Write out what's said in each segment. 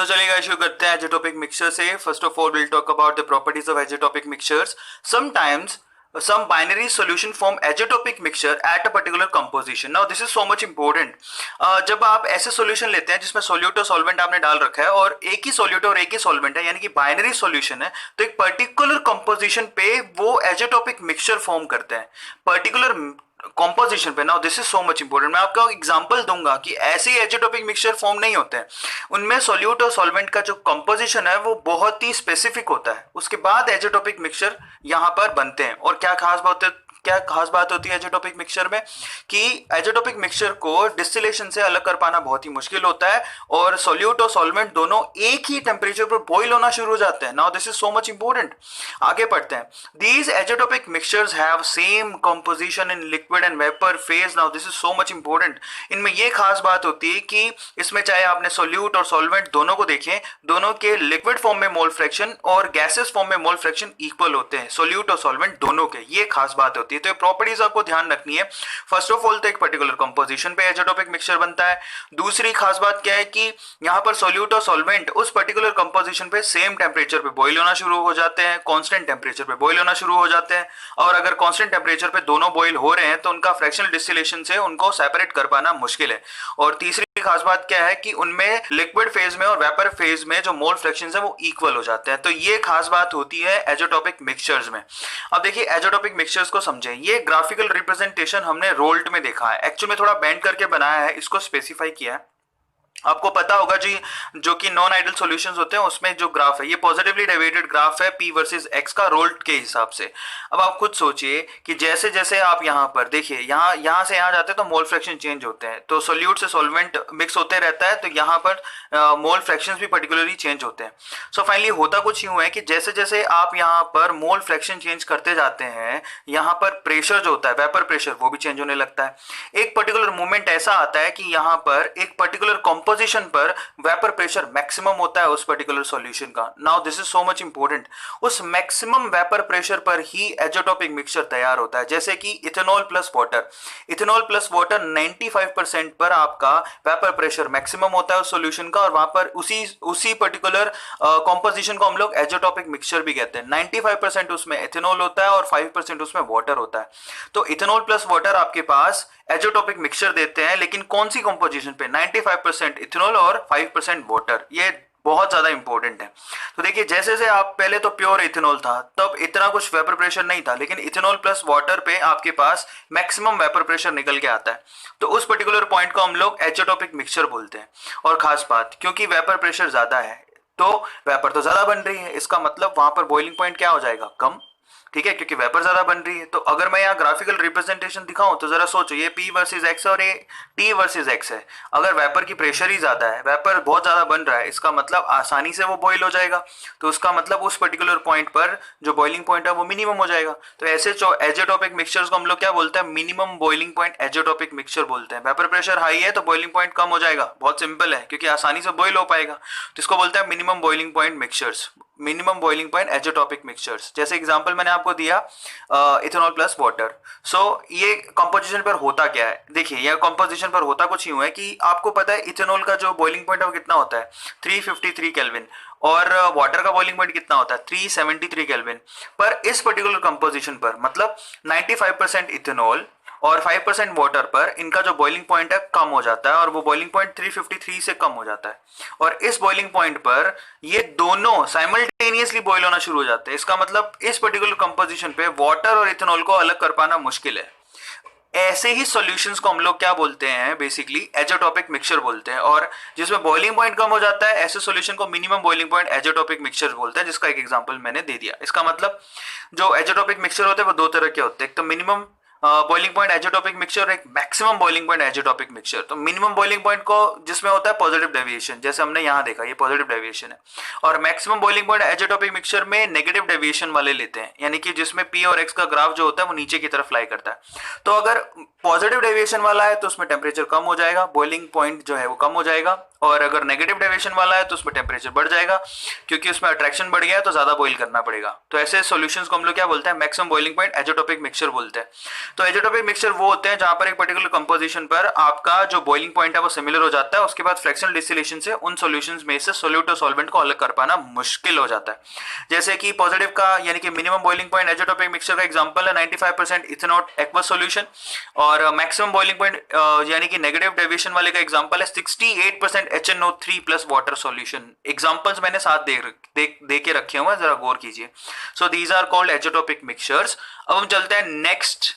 चलिए गाइस, शुरू करते हैं एजेटोपिक मिक्सचर से। First of all will talk about the properties of azeotropic mixtures. Sometimes some binary solution form azeotropic mixture at a particular composition. Now this is so much important. जब आप ऐसे solution लेते हैं जिसमें solute और solvent आपने डाल रखा है और एक ही solute और एक ही solvent है, यानी कि binary solution है, तो एक particular composition पे वो azeotropic mixture form करते हैं particular कॉम्पोजिशन पे। Now this is so much important. मैं आपको एग्जांपल दूंगा कि ऐसे ही एजेटोपिक मिक्सचर फॉर्म नहीं होते हैं, उनमें सोल्यूट और सॉल्वेंट का जो कंपोजिशन है वो बहुत ही स्पेसिफिक होता है, उसके बाद एजेटोपिक मिक्सचर यहाँ पर बनते हैं। और क्या खास बात होती है एजेटोपिक मिक्सचर में कि एजेटोपिक मिक्सचर को डिस्टिलेशन से अलग कर पाना बहुत ही मुश्किल होता है और सोल्यूट और सॉल्वेंट दोनों एक ही टेम्परेचर पर बॉईल होना शुरू हो जाते हैं। Now this is so much important. आगे पढ़ते हैं। These azeotropic mixtures have same composition in liquid and vapour phase. Now this is so much important. इनमें यह खास बात होती है कि इसमें चाहे आपने सोल्यूट और सॉल्वेंट दोनों को देखें, दोनों के लिक्विड फॉर्म में मोल फ्रैक्शन और गैसेस फॉर्म में मोल फ्रैक्शन इक्वल होते हैं, सोल्यूट और सॉल्वेंट दोनों के। ये खास बात होती है, तो प्रॉपर्टीज आपको ध्यान रखनी है। फर्स्ट ऑफ ऑल तो एक पर्टिकुलर कंपोजिशन पे एजेटोपिक मिक्सचर बनता है। दूसरी खास बात क्या है कि यहां पर सोल्यूट और सॉल्वेंट उस पर्टिकुलर कंपोजिशन पे सेम टेम्परेचर पे बॉईल होना शुरू हो जाते हैं, कांस्टेंट टेम्परेचर पे बॉईल होना शुरू हो जाते हैं। और अगर कांस्टेंट टेम्परेचर पे दोनों बॉईल हो रहे हैं तो उनका फ्रैक्शनल डिस्टिलेशन से उनको सेपरेट कर पाना मुश्किल है। और तीसरी खास बात क्या है कि उनमें लिक्विड फेज में और वेपर फेज में जो मोल फ्रैक्शंस है वो इक्वल हो जाते हैं। तो ये खास बात होती है एजेटोपिक मिक्सचर्स में। अब देखिए एजेटोपिक मिक्सचर्स को समझें। ये ग्राफिकल रिप्रेजेंटेशन हमने रोल्ट में देखा है, एक्चुअली में थोड़ा बेंड करके बनाया है, इसको स्पेसिफाई किया है। आपको पता होगा जी, जो कि नॉन आइडियल सॉल्यूशंस होते हैं उसमें जो ग्राफ है ये पॉजिटिवली डेविएटेड ग्राफ है P वर्सेस X का रोल्ट के हिसाब से। अब आप खुद सोचिए कि जैसे जैसे आप यहाँ पर देखिए, यहाँ से यहाँ जाते हैं तो मोल फ्रैक्शन चेंज होते हैं, तो सोल्यूट से सॉल्वेंट मिक्स होते रहता है, तो यहाँ पर मोल फ्रैक्शंस भी पर्टिकुलरली चेंज होते हैं। सो फाइनली होता कुछ यूं है कि जैसे जैसे आप यहाँ पर मोल फ्रैक्शन चेंज करते जाते हैं, यहाँ पर प्रेशर जो होता है वेपर प्रेशर वो भी चेंज होने लगता है। एक पर्टिकुलर मोमेंट ऐसा आता है कि यहाँ पर एक पर्टिकुलर कंपोजिशन पर वेपर प्रेशर मैक्सिमम होता है उस पर्टिकुलर सॉल्यूशन का। Now this is so much important. उस मैक्सिमम वेपर प्रेशर पर ही एजेटोपिक मिक्सचर तैयार होता है। जैसे कि ethanol plus water, ethanol plus water 95% पर आपका वेपर प्रेशर मैक्सिमम होता है उस सॉल्यूशन का, और वहां पर उसी पर्टिकुलर कंपोजिशन को हम लोग एजेटोपिक मिक्सचर भी कहते हैं। 95% उसमें इथेनॉल होता है और 5% उसमें वाटर होता है। तो इथेनॉल प्लस वाटर आपके पास एजेटोपिक मिक्सचर देते हैं, लेकिन कौन सी कंपोजिशन पे? 95% इथेनॉल और 5% वाटर। ये बहुत ज्यादा इंपॉर्टेंट है। तो देखिए जैसे जैसे आप पहले तो प्योर इथेनॉल था, तब इतना कुछ वेपर प्रेशर नहीं था, लेकिन इथेनॉल प्लस वाटर पे आपके पास मैक्सिमम वेपर प्रेशर निकल के आता है, तो उस पर्टिकुलर पॉइंट को हम लोग एजेटोपिक मिक्सचर बोलते हैं। और खास बात, क्योंकि वेपर प्रेशर ज्यादा है तो वेपर तो ज्यादा बन रही है, इसका मतलब वहां पर बॉइलिंग पॉइंट क्या हो जाएगा? कम। ठीक है, क्योंकि वेपर ज्यादा बन रही है। तो अगर मैं यहाँ ग्राफिकल रिप्रेजेंटेशन दिखाऊं तो जरा सोचो, ये P वर्सेस X और ये T वर्सेस X है। अगर वेपर की प्रेशर ही ज्यादा है, वेपर बहुत ज्यादा बन रहा है, इसका मतलब आसानी से वो बॉईल हो जाएगा, तो उसका मतलब उस पर्टिकुलर पॉइंट पर जो बॉइलिंग पॉइंट है वो मिनिमम हो जाएगा। तो ऐसे एजेटोपिक मिक्सचर्स को हम लोग क्या बोलते हैं? मिनिमम बॉइलिंग पॉइंट एजेटोपिक मिक्सचर बोलते हैं। वेपर प्रेशर हाई है तो बॉइलिंग पॉइंट कम हो जाएगा, बहुत सिंपल है, क्योंकि आसानी से बॉईल हो पाएगा, तो इसको बोलते हैं minimum boiling point mixtures, minimum boiling point azeotropic mixtures. जैसे एग्जांपल मैंने आपको दिया इथेनॉल प्लस वाटर। सो ये कंपोजिशन पर होता क्या है? देखिए यह कंपोजिशन पर होता कुछ यूं है कि आपको पता है इथेनॉल का जो बॉइलिंग पॉइंट है वो कितना होता है? 353 केल्विन, और वाटर का बॉइलिंग पॉइंट कितना होता है? 373 केल्विन। पर इस पर्टिकुलर कंपोजिशन पर, मतलब 95% इथेनॉल और 5% वाटर पर, इनका जो बॉइलिंग पॉइंट है कम हो जाता है, और वो बॉइलिंग पॉइंट 353 से कम हो जाता है। और इस बॉइलिंग पॉइंट पर ये दोनों साइमल्टेनियसली बॉईल होना शुरू हो जाते हैं। इसका मतलब इस पर्टिकुलर कंपोजिशन पे वाटर और इथेनॉल को अलग कर पाना मुश्किल है। ऐसे ही सॉल्यूशंस को हम लोग क्या बोलते हैं? बेसिकली एजेटोपिक मिक्सचर बोलते हैं। और जिसमें बॉइलिंग पॉइंट कम हो जाता है, ऐसे सॉल्यूशन को मिनिमम बॉइलिंग पॉइंट एजेटोपिक मिक्सचर बोलते हैं, जिसका एक एग्जांपल मैंने दे दिया। इसका मतलब जो एजेटोपिक मिक्सचर होते हैं वो दो तरह के होते हैं, एक तो मिनिमम बॉइलिंग पॉइंट एजेटोपिक मिक्सचर और एक मैक्सिमम बॉइलिंग पॉइंट एजेटोपिक मिक्सचर। तो मिनिमम बॉइलिंग पॉइंट को जिसमें होता है पॉजिटिव डेविएशन, जैसे हमने यहाँ देखा ये पॉजिटिव डेविएशन है, और मैक्सिमम बॉइलिंग पॉइंट एजेटोपिक मिक्सचर में नेगेटिव डेविएशन वाले लेते हैं, यानी कि जिसमें P और X का ग्राफ जो होता है वो नीचे की तरफ फ्लाई करता है। तो अगर पॉजिटिव डेविएशन वाला है तो उसमें टेम्परेचर कम हो जाएगा, बॉइलिंग पॉइंट जो है वो कम हो जाएगा, और अगर नेगेटिव डेविएशन वाला है तो उसमें टेम्परेचर बढ़ जाएगा, क्योंकि उसमें अट्रैक्शन बढ़ गया है तो ज्यादा बॉइल करना पड़ेगा। तो ऐसे सॉल्यूशंस को हम लोग क्या बोलते हैं, मैक्सिमम बॉइलिंग पॉइंट एजोटोपिक मिक्सचर बोलते हैं। तो एजोटोपिक मिक्सचर वो होते हैं जहां पर एक पर्टिकुलर कंपोजिशन पर आपका जो बॉइलिंग पॉइंट है वो सिमिलर हो जाता है, उसके बाद फ्रैक्शनल डिस्टिलेशन से उन सॉल्यूशंस में से सोल्यूट और सॉल्वेंट को अलग कर पाना मुश्किल हो जाता है। जैसे कि पॉजिटिव का यानी कि मिनिमम बॉइलिंग पॉइंट एजोटोपिक मिक्सचर का एग्जांपल है 95% इथेनॉल एक्वस सॉल्यूशन, और मैक्सिमम बॉइलिंग पॉइंट यानी कि नेगेटिव डेविएशन वाले का एग्जांपल है 68% HNO3 plus water solution. Examples मैंने साथ दे के रखे हुए हैं, जरा गौर कीजिए। So these are called azeotropic mixtures. अब हम चलते हैं नेक्स्ट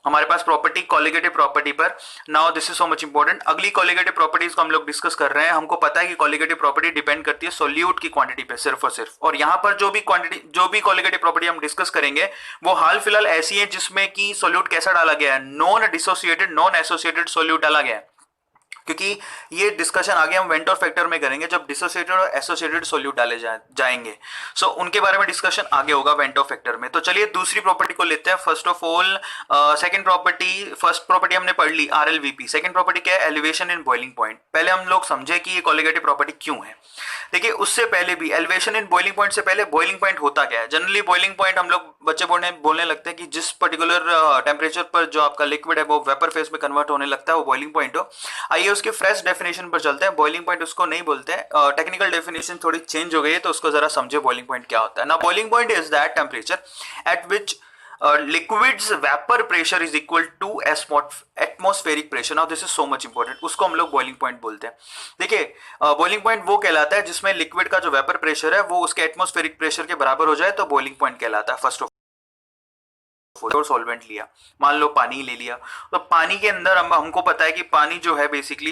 हमारे पास प्रॉपर्टी कोलिगेटिव प्रॉपर्टी पर। Now this is so much important. अगली कोलिगेटिव प्रॉपर्टीज को हम लोग डिस्कस कर रहे हैं। हमको पता है कि कोलिगेटिव प्रॉपर्टी डिपेंड करती है सोल्यूट की क्वांटिटी पे सिर्फ और सिर्फ, और यहाँ पर जो भी कोलिगेटिव प्रॉपर्टी हम डिस्कस करेंगे वो हाल फिलहाल ऐसी है जिसमें कि सोल्यूट कैसा डाला गया है, non dissociated non associated solute डाला गया है, क्योंकि ये डिस्कशन आगे हम वेंट और फैक्टर में करेंगे जब डिसोसिएटेड और एसोसिएटेड सोल्यूट डाले जाएंगे। सो उनके बारे में डिस्कशन आगे होगा वेंट और फैक्टर में। तो चलिए दूसरी प्रॉपर्टी को लेते हैं। First of all second property, first property हमने पढ़ ली RLVP। सेकंड प्रॉपर्टी क्या है, एलिवेशन इन बॉइलिंग पॉइंट। पहले हम लोग समझे कि ये कोलिगेटिव प्रॉपर्टी क्यों है। देखिए उससे पहले भी एलिवेशन इन बॉइलिंग पॉइंट से पहले बॉइलिंग पॉइंट होता क्या है। जनरली बॉइलिंग पॉइंट हम लोग बच्चे बोलने लगते हैं कि जिस पर्टिकुलर टेम्परेचर पर जो आपका लिक्विड है वो वेपर फेज में कन्वर्ट होने लगता है वो बॉइलिंग पॉइंट हो। आइए उसके फ्रेश डेफिनेशन पर चलते हैं। बॉइलिंग पॉइंट उसको नहीं बोलते हैं, टेक्निकल डेफिनेशन थोड़ी चेंज हो गई है तो उसको जरा समझे बॉइलिंग पॉइंट क्या होता है ना। Boiling point is that temperature at which liquid's vapor pressure is equal to atmospheric pressure. Now this is so much important. उसको हम लोग बॉइलिंग पॉइंट बोलते हैं। देखिए बॉइलिंग पॉइंट वो कहलाता है जिसमें लिक्विड का जो वेपर प्रेशर है वो उसके एटमॉस्फेरिक प्रेशर के बराबर हो जाए तो बॉइलिंग पॉइंट कहलाता है। फर्स्ट ऑफ और सॉल्वेंट लिया, मान लो पानी ले लिया, तो पानी के अंदर हमको पता है कि पानी जो है बेसिकली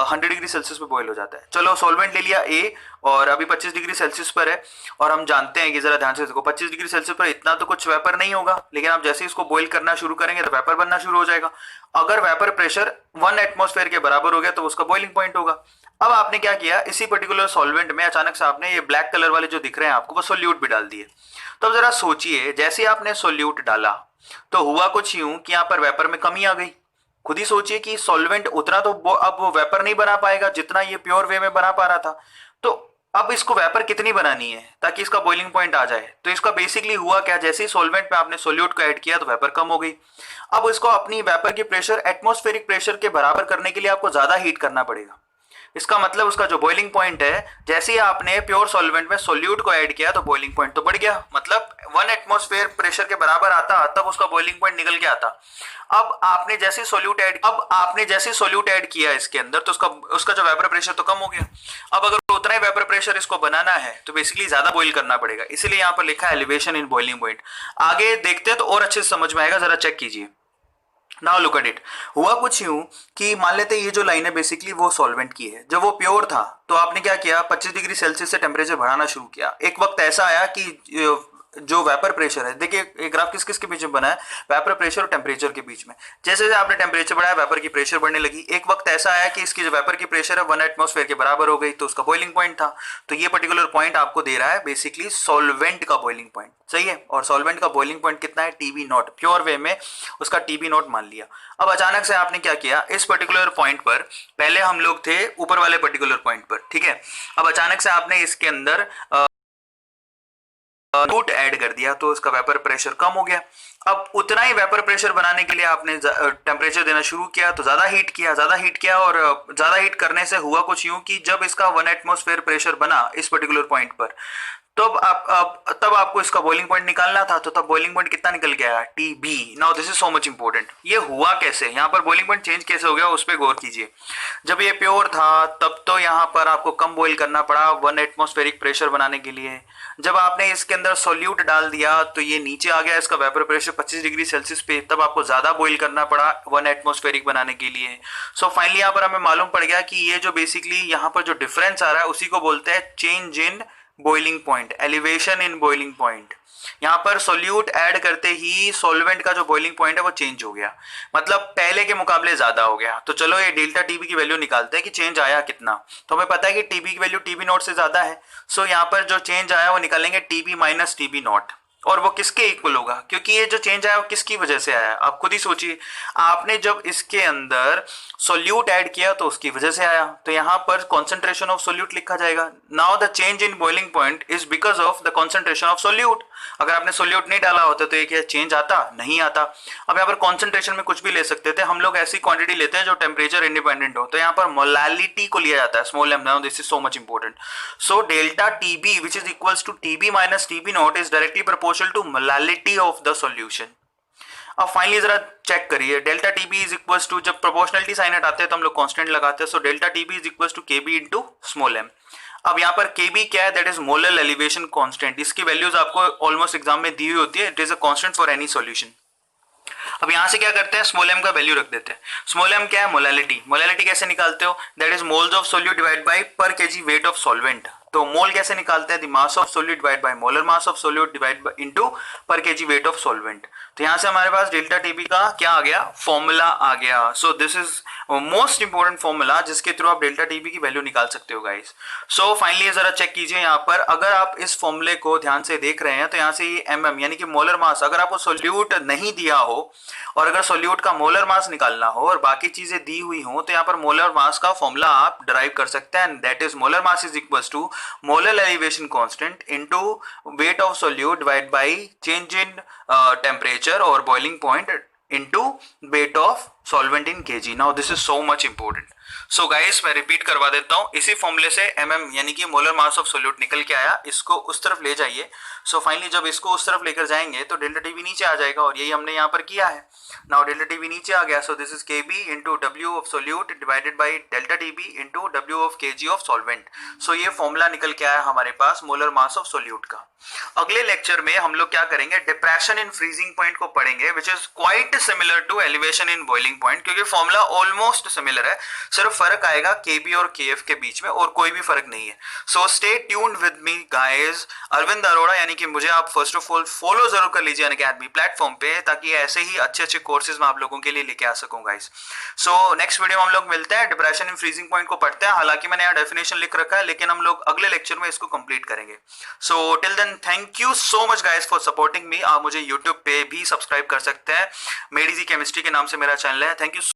100 डिग्री सेल्सियस पे बॉईल हो जाता है। चलो सॉल्वेंट ले लिया A और अभी 25 डिग्री सेल्सियस पर है, और हम जानते हैं कि जरा ध्यान से देखो 25 डिग्री सेल्सियस पर इतना तो कुछ वेपर नहीं होगा, लेकिन आप जैसे इसको बॉईल करना शुरू करेंगे तो वेपर बनना शुरू हो जाएगा। अगर वेपर प्रेशर 1 एटमॉस्फेयर के बराबर हो गया तो उसका बॉइलिंग पॉइंट होगा। अब आपने क्या किया, इसी पर्टिकुलर सॉल्वेंट में अचानक से आपने ये ब्लैक कलर वाले जो दिख रहे हैं आपको वो सोल्यूट भी डाल दिए। तो अब जरा सोचिए, जैसे आपने सोल्यूट डाला तो हुआ कुछ यूं कि यहाँ पर वेपर में कमी आ गई। खुद ही सोचिए कि सॉल्वेंट उतना तो अब वो वेपर नहीं बना पाएगा जितना ये प्योर वे में बना पा रहा था। तो अब इसको वेपर कितनी बनानी है ताकि इसका बॉइलिंग पॉइंट आ जाए। तो इसका बेसिकली हुआ क्या, जैसे ही सॉल्वेंट में आपने सोल्यूट को ऐड किया तो वेपर कम हो गई। अब इसको अपनी वेपर की प्रेशर एटमॉस्फेरिक प्रेशर के बराबर करने के लिए आपको ज्यादा हीट करना पड़ेगा। इसका मतलब उसका जो बॉइलिंग पॉइंट है, जैसे ही आपने प्योर सॉल्वेंट में सोल्यूट को ऐड किया तो बॉइलिंग पॉइंट तो बढ़ गया, मतलब 1 एटमॉस्फेयर प्रेशर के बराबर आता तब उसका बॉइलिंग पॉइंट निकल के आता। अब आपने जैसे सोल्यूट ऐड किया इसके अंदर तो उसका जो वेपर प्रेशर तो कम हो गया। अब अगर उतना ही वेपर प्रेशर इसको बनाना है तो बेसिकली ज्यादा बॉइल करना पड़ेगा, इसलिए यहाँ पर लिखा है एलिवेशन इन बॉइलिंग पॉइंट। आगे देखते हैं तो और अच्छे से समझ में आएगा, जरा चेक कीजिए। Now look at it. हुआ कुछ यूं कि मान लेते ये जो लाइन है बेसिकली वो सॉल्वेंट की है। जब वो प्योर था तो आपने क्या किया, 25 डिग्री सेल्सियस से टेम्परेचर बढ़ाना शुरू किया। एक वक्त ऐसा आया कि जो वेपर प्रेशर है, देखिए ग्राफ किस किस के बीच में बना है, वेपर प्रेशर और टेम्परेचर के बीच में। जैसे जैसे आपने टेम्परेचर बढ़ाया वेपर की प्रेशर बढ़ने लगी। एक वक्त ऐसा आया कि इसकी जो वेपर की प्रेशर है 1 एटमॉस्फेयर के बराबर हो गई तो उसका बॉइलिंग पॉइंट था। तो ये पर्टिकुलर पॉइंट आपको दे रहा है बेसिकली सॉल्वेंट का बॉइलिंग पॉइंट, सही है। और सॉल्वेंट का बॉइलिंग पॉइंट कितना है, TB नॉट, प्योर वे में उसका TB नॉट मान लिया। अब अचानक से आपने क्या किया, इस पर्टिकुलर पॉइंट पर, पहले हम लोग थे ऊपर वाले पर्टिकुलर पॉइंट पर, ठीक है। अब अचानक से आपने इसके अंदर सोल्यूट ऐड कर दिया तो उसका वेपर प्रेशर कम हो गया। अब उतना ही वेपर प्रेशर बनाने के लिए आपने टेम्परेचर देना शुरू किया तो ज्यादा हीट किया और ज्यादा हीट करने से हुआ कुछ यूं कि जब इसका 1 एटमॉस्फेयर प्रेशर बना इस पर्टिकुलर पॉइंट पर, तब आपको इसका बॉइलिंग पॉइंट निकालना था। तो तब बॉइलिंग पॉइंट कितना निकल गया, TB। Now this is so much important. ये हुआ कैसे, यहाँ पर बॉइलिंग पॉइंट चेंज कैसे हो गया उस पर गौर कीजिए। जब ये प्योर था तब तो यहाँ पर आपको कम बॉइल करना पड़ा 1 एटमॉस्फेरिक प्रेशर बनाने के लिए। जब आपने इसके अंदर सोल्यूट डाल दिया तो ये नीचे आ गया इसका वेपर प्रेशर 25 डिग्री सेल्सियस पे, तब आपको ज्यादा बॉइल करना पड़ा 1 एटमॉस्फेरिक बनाने के लिए। सो फाइनली यहाँ पर हमें मालूम पड़ गया कि ये जो बेसिकली यहाँ पर जो डिफरेंस आ रहा है उसी को बोलते हैं change in boiling point, elevation in boiling point. यहाँ पर सोल्यूट ऐड करते ही सॉल्वेंट का जो बॉइलिंग पॉइंट है वो चेंज हो गया, मतलब पहले के मुकाबले ज्यादा हो गया। तो चलो ये डेल्टा TB की वैल्यू निकालते हैं कि चेंज आया कितना। तो हमें पता है कि TB की वैल्यू TB नॉट से ज्यादा है। सो यहाँ पर जो चेंज आया वो निकालेंगे TB माइनस TB नॉट। और वो किसके इक्वल होगा, क्योंकि ये जो चेंज आया वो किसकी वजह से आया, आप खुद ही सोचिए। आपने जब इसके अंदर सोल्यूट ऐड किया तो उसकी वजह से आया, तो यहाँ पर कॉन्सेंट्रेशन ऑफ सोल्यूट लिखा जाएगा। Now the change in boiling point is because of the concentration of solute. अगर आपने सोल्यूट नहीं डाला होता तो ये चेंज आता नहीं आता। अब यहाँ पर कॉन्सेंट्रेशन में कुछ भी ले सकते थे, हम लोग ऐसी क्वांटिटी लेते हैं जो टेम्परेचर इंडिपेंडेंट हो, तो यहाँ पर मोलालिटी को लिया जाता है, small M. Now this is so much important. So delta TB which is equals to TB minus TB not is directly proportional to molality of the solution. अब फाइनली जरा चेक करिए, delta TB is equals to, जब proportionality sign हटाते हैं तो हम लोग constant लगाते हैं, so delta TB is equals to KB into small M. अब यहाँ पर केबी क्या है, that is molar elevation constant. इसकी वैल्यूज आपको ऑलमोस्ट एग्जाम में दी हुई होती है, it is a constant for any solution. अब यहां से क्या करते हैं, स्मॉल एम का वैल्यू रख देते हैं। स्मॉल एम क्या है, मोलालिटी। मोलालिटी कैसे निकालते हो, that is moles of solute divide bye पर केजी वेट ऑफ सॉल्वेंट। तो मोल कैसे निकालते हैं, the mass of solute divide by molar mass of solute divide bye into पर केजी वेट ऑफ सॉल्वेंट। तो यहां से हमारे पास डेल्टा टीबी का क्या आ गया, फॉर्मूला आ गया। So this is most important formula जिसके थ्रू आप डेल्टा टीबी की वैल्यू निकाल सकते हो गाइस। सो फाइनली जरा चेक कीजिए यहाँ पर, अगर आप इस फॉर्मूले को ध्यान से देख रहे हैं तो यहाँ से ये एम यानी कि मोलर मास, अगर आपको सोल्यूट नहीं दिया हो और अगर सोल्यूट का मोलर मास निकालना हो और बाकी चीजें दी हुई हो तो यहाँ पर मोलर मास का फॉर्मूला आप डिराइव कर सकते हैं, that is molar mass is equals to molar elevation constant into weight of solute divide by change in temperature और boiling point into weight of solvent in KG. Now this is so much important. So guys मैं repeat करवा देता हूं, इसी फॉर्मूले से MM यानी कि मोलर मास ऑफ सोल्यूट निकल के आया, इसको उस तरफ ले जाइए। सो फाइनली जब इसको उस तरफ लेकर जाएंगे तो डेल्टा टीवी नीचे आ जाएगा, और यही हमने यहाँ पर किया है। नाउ डेल्टा टीवी नीचे आ गया, so this is KB into W of solute divided by delta TB into W of KG of solvent. So ये फॉर्मूला निकल के आया हमारे पास मोलर मास ऑफ सोल्यूट का। अगले लेक्चर में हम लोग क्या करेंगे, डिप्रेशन इन फ्रीजिंग पॉइंट को पढ़ेंगे, which is quite similar to elevation in boiling point, क्योंकि फॉर्मूला ऑलमोस्ट सिमिलर है, सिर्फ फर्क आएगा केबी और केएफ के बीच में, और कोई भी फर्क नहीं है। So stay tuned with me guys. Arvind Arora यानी कि मुझे आप फर्स्ट ऑफ ऑल फॉलो जरूर कर लीजिए अनअकैडमी प्लेटफॉर्म पे, ताकि ऐसे ही अच्छे अच्छे कोर्सेज मैं आप लोगों के लिए लेके आ सकूं गाइस। सो नेक्स्ट वीडियो में हम लोग मिलते हैं, डिप्रेशन इन फ्रीजिंग पॉइंट को पढ़ते हैं। हालांकि मैंने यहाँ डेफिनेशन लिख रखा है, लेकिन हम लोग अगले लेक्चर में इसको कंप्लीट करेंगे। So till then thank you so much guys for supporting me. आप मुझे यूट्यूब पे भी सब्सक्राइब कर सकते हैं, मेड इजी केमिस्ट्री के नाम से मेरा चैनल है। Thank you.